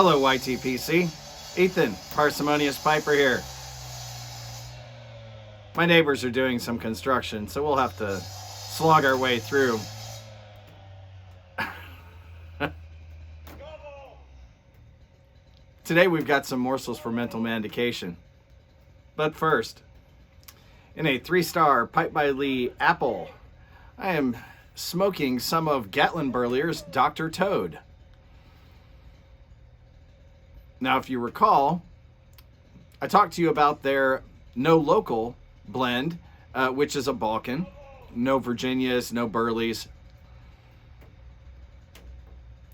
Hello, YTPC. Ethan, Parsimonious Piper here. My neighbors are doing some construction, so we'll have to slog our way through. Today we've got some morsels for mental manducation. But first, in a 3-star Pipe by Lee apple, I am smoking some of Gatlin Burlier's Dr. Toad. Now, if you recall, I talked to you about their No Local blend, which is a Balkan. No Virginias, no Burleys.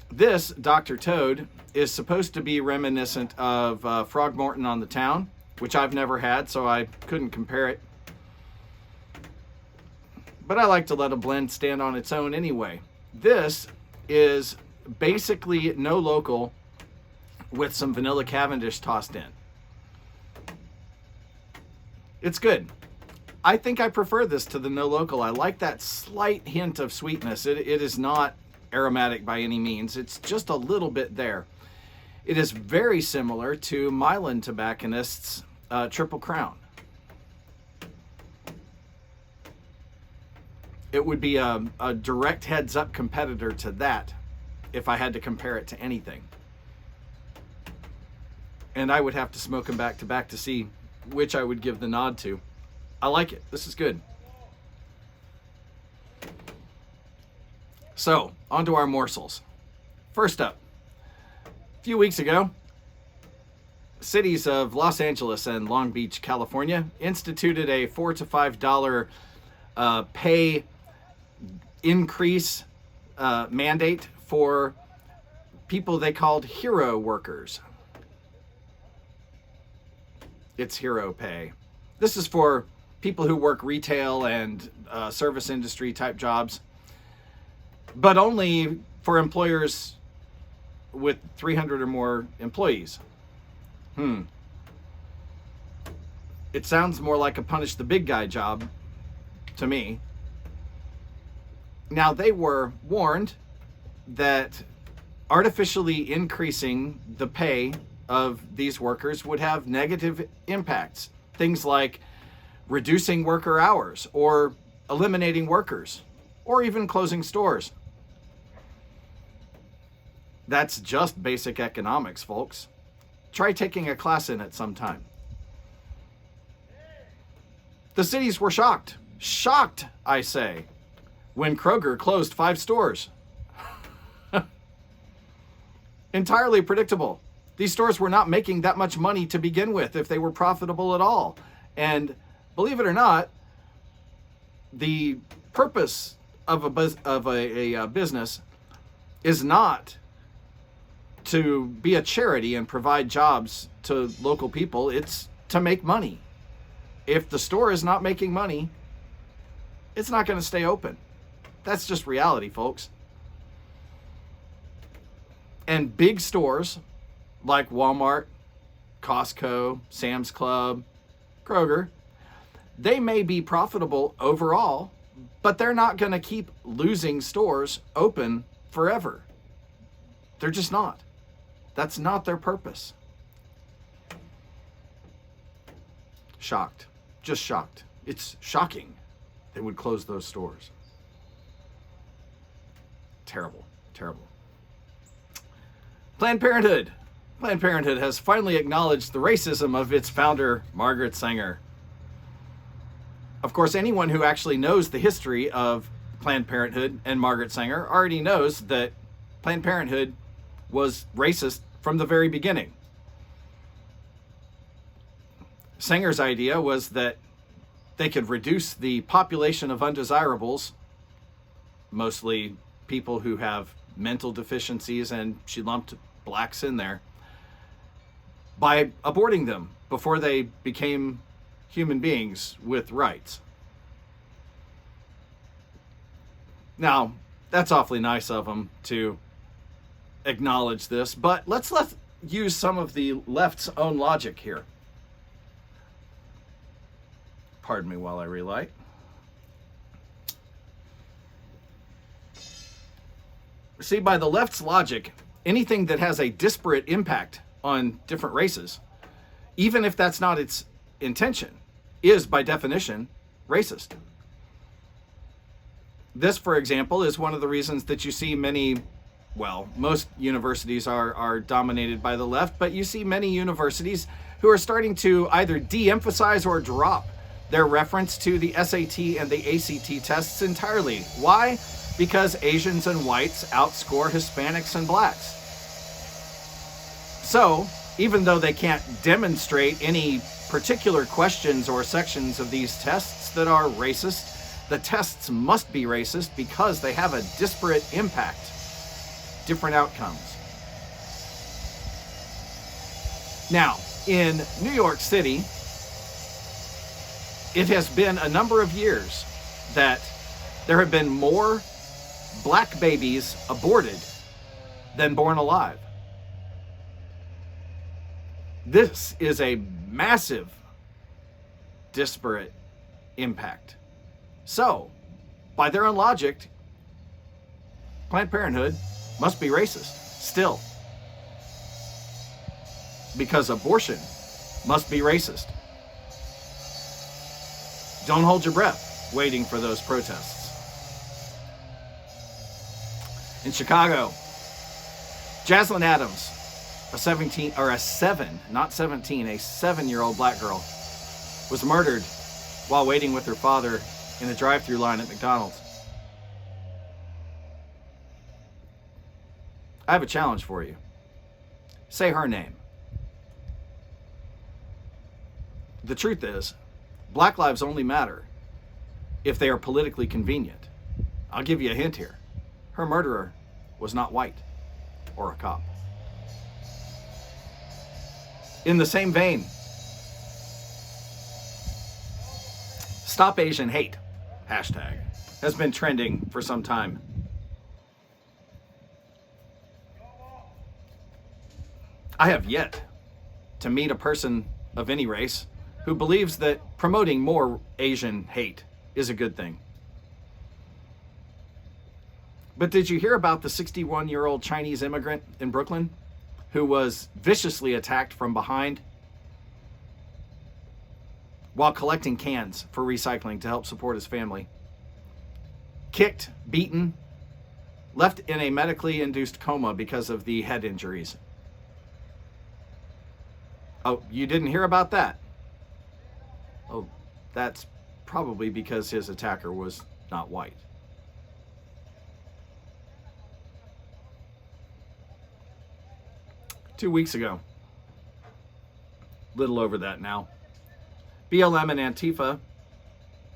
This Dr. Toad is supposed to be reminiscent of Frogmorton on the Town, which I've never had, so I couldn't compare it. But I like to let a blend stand on its own anyway. This is basically No Local with some vanilla Cavendish tossed in. It's good. I think I prefer this to the No Local. I like that slight hint of sweetness. It is not aromatic by any means. It's just a little bit there. It is very similar to Milan Tobacconist's Triple Crown. It would be a direct heads-up competitor to that if I had to compare it to anything. And I would have to smoke them back to back to see which I would give the nod to. I like it. This is good. So, on to our morsels. First up, a few weeks ago, cities of Los Angeles and Long Beach, California, instituted a $4 to $5 pay increase mandate for people they called hero workers. It's hero pay. This is for people who work retail and service industry type jobs, but only for employers with 300 or more employees. It sounds more like a punish the big guy job to me. Now, they were warned that artificially increasing the pay of these workers would have negative impacts. Things like reducing worker hours or eliminating workers or even closing stores. That's just basic economics, folks. Try taking a class in it sometime. The cities were shocked. Shocked, I say, when Kroger closed 5 stores. Entirely predictable. These stores were not making that much money to begin with if they were profitable at all. And believe it or not, the purpose of a business is not to be a charity and provide jobs to local people. It's to make money. If the store is not making money, it's not going to stay open. That's just reality, folks. And big stores like Walmart, Costco, Sam's Club, Kroger, they may be profitable overall, but they're not going to keep losing stores open forever. They're just not. That's not their purpose. Shocked. Just shocked. It's shocking they would close those stores. Terrible. Terrible. Planned Parenthood. Planned Parenthood has finally acknowledged the racism of its founder, Margaret Sanger. Of course, anyone who actually knows the history of Planned Parenthood and Margaret Sanger already knows that Planned Parenthood was racist from the very beginning. Sanger's idea was that they could reduce the population of undesirables, mostly people who have mental deficiencies, and she lumped blacks in there, by aborting them before they became human beings with rights. Now, that's awfully nice of them to acknowledge this, but let's use some of the left's own logic here. Pardon me while I relight. See, by the left's logic, anything that has a disparate impact on different races, even if that's not its intention, is by definition racist. This, for example, is one of the reasons that you see most universities are dominated by the left, but you see many universities who are starting to either de-emphasize or drop their reference to the SAT and the ACT tests entirely. Why? Because Asians and whites outscore Hispanics and blacks. So, even though they can't demonstrate any particular questions or sections of these tests that are racist, the tests must be racist because they have a disparate impact, different outcomes. Now, in New York City, it has been a number of years that there have been more black babies aborted than born alive. This is a massive disparate impact. So, by their own logic, Planned Parenthood must be racist still, because abortion must be racist. Don't hold your breath waiting for those protests. In Chicago, Jaslyn Adams, a 7-year-old black girl, was murdered while waiting with her father in a drive-thru line at McDonald's. I have a challenge for you. Say her name. The truth is, black lives only matter if they are politically convenient. I'll give you a hint here. Her murderer was not white or a cop. In the same vein, Stop Asian Hate hashtag has been trending for some time. I have yet to meet a person of any race who believes that promoting more Asian hate is a good thing. But did you hear about the 61-year-old Chinese immigrant in Brooklyn who was viciously attacked from behind while collecting cans for recycling to help support his family? Kicked, beaten, left in a medically induced coma because of the head injuries. Oh, you didn't hear about that? Oh, that's probably because his attacker was not white. Two weeks ago, little over that now, BLM and Antifa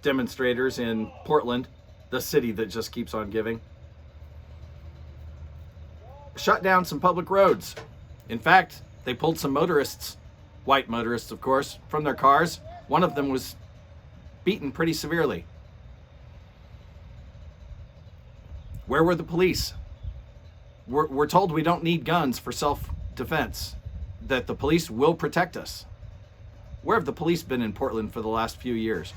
demonstrators in Portland, the city that just keeps on giving, shut down some public roads. In fact, they pulled some motorists, white motorists of course, from their cars. One of them was beaten pretty severely. Where were the police? We're told we don't need guns for self-defense, that the police will protect us. Where have the police been in Portland for the last few years?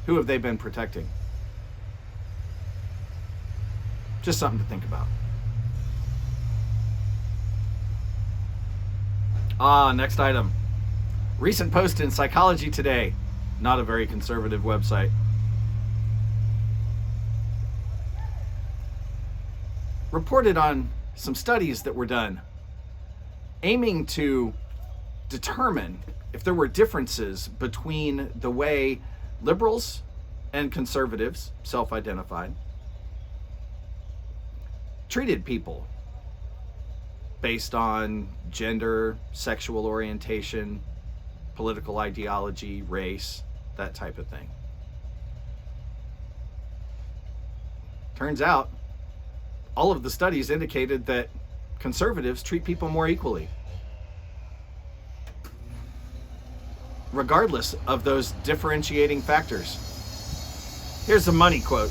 Who have they been protecting? Just something to think about. Next item. Recent post in Psychology Today, not a very conservative website. Reported on some studies that were done aiming to determine if there were differences between the way liberals and conservatives, self-identified, treated people based on gender, sexual orientation, political ideology, race, that type of thing. Turns out, all of the studies indicated that conservatives treat people more equally, regardless of those differentiating factors. Here's a money quote.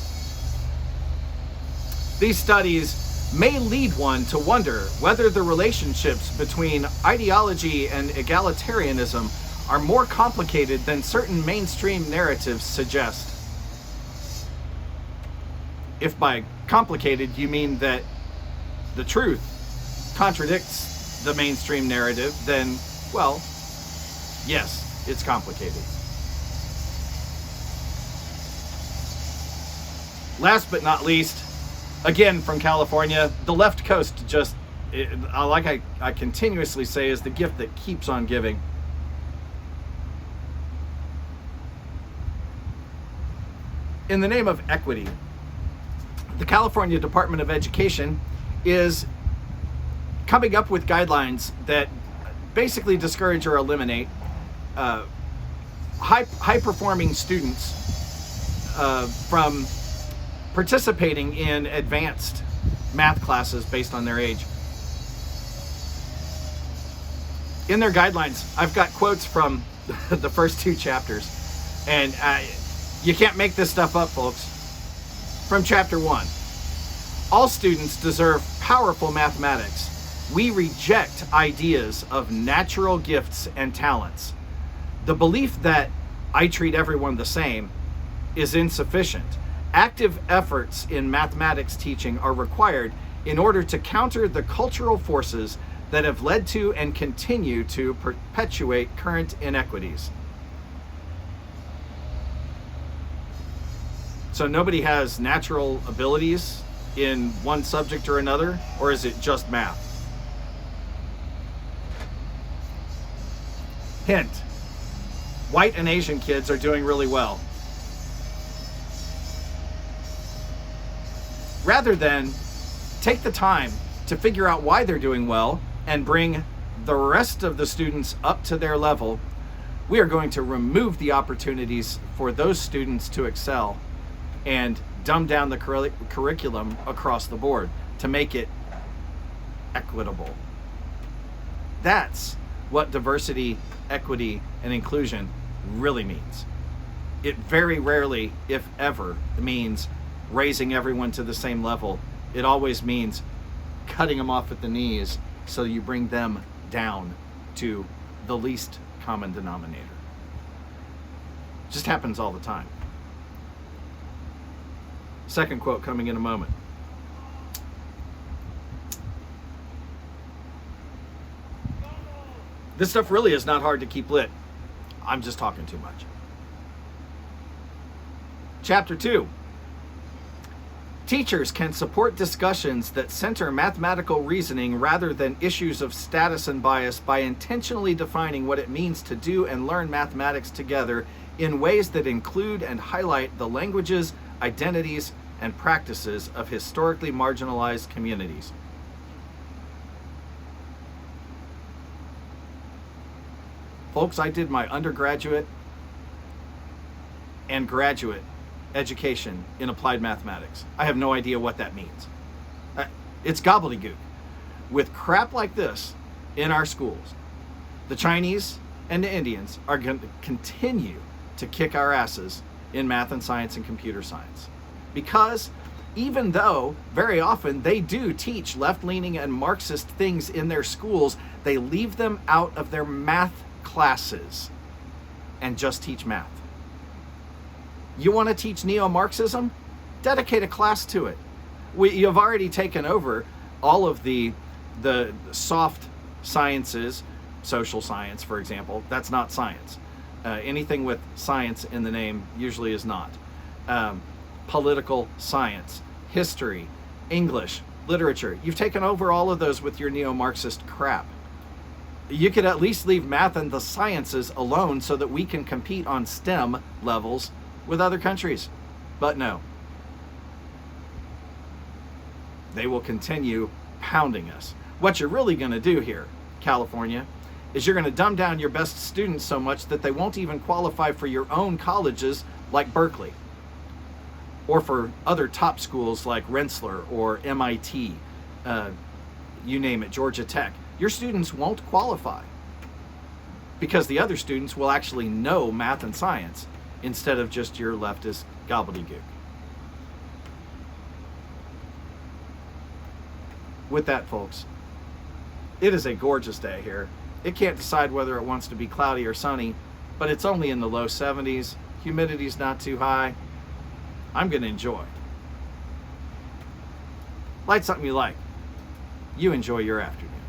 These studies may lead one to wonder whether the relationships between ideology and egalitarianism are more complicated than certain mainstream narratives suggest. If by complicated you mean that the truth contradicts the mainstream narrative, then, well, yes, it's complicated. Last but not least, again from California, the left coast just, like I continuously say, is the gift that keeps on giving. In the name of equity, the California Department of Education is coming up with guidelines that basically discourage or eliminate high-performing students from participating in advanced math classes based on their age. In their guidelines, I've got quotes from the first 2 chapters, and you can't make this stuff up, folks. From chapter 1, all students deserve powerful mathematics. We reject ideas of natural gifts and talents. The belief that I treat everyone the same is insufficient. Active efforts in mathematics teaching are required in order to counter the cultural forces that have led to and continue to perpetuate current inequities. So nobody has natural abilities in one subject or another, or is it just math? Hint, white and Asian kids are doing really well. Rather than take the time to figure out why they're doing well and bring the rest of the students up to their level, we are going to remove the opportunities for those students to excel and dumb down the curriculum across the board to make it equitable. That's what diversity, equity, and inclusion really means. It very rarely, if ever, means raising everyone to the same level. It always means cutting them off at the knees so you bring them down to the least common denominator. It just happens all the time. Second quote coming in a moment. This stuff really is not hard to keep lit. I'm just talking too much. Chapter 2. Teachers can support discussions that center mathematical reasoning rather than issues of status and bias by intentionally defining what it means to do and learn mathematics together in ways that include and highlight the languages, identities, and practices of historically marginalized communities. Folks, I did my undergraduate and graduate education in applied mathematics. I have no idea what that means. It's gobbledygook. With crap like this in our schools, the Chinese and the Indians are going to continue to kick our asses in math and science and computer science. Because even though very often they do teach left-leaning and Marxist things in their schools, they leave them out of their math classes and just teach math. You want to teach neo-Marxism? Dedicate a class to it. You've already taken over all of the soft sciences, social science, for example. That's not science. Anything with science in the name usually is not. Political science, history, English, literature. You've taken over all of those with your neo-Marxist crap. You could at least leave math and the sciences alone so that we can compete on STEM levels with other countries. But no. They will continue pounding us. What you're really going to do here, California, is you're going to dumb down your best students so much that they won't even qualify for your own colleges like Berkeley, or for other top schools like Rensselaer or MIT, you name it, Georgia Tech. Your students won't qualify because the other students will actually know math and science instead of just your leftist gobbledygook. With that, folks, it is a gorgeous day here. It can't decide whether it wants to be cloudy or sunny, but it's only in the low 70s. Humidity's not too high. I'm going to enjoy. Light something you like. You enjoy your afternoon.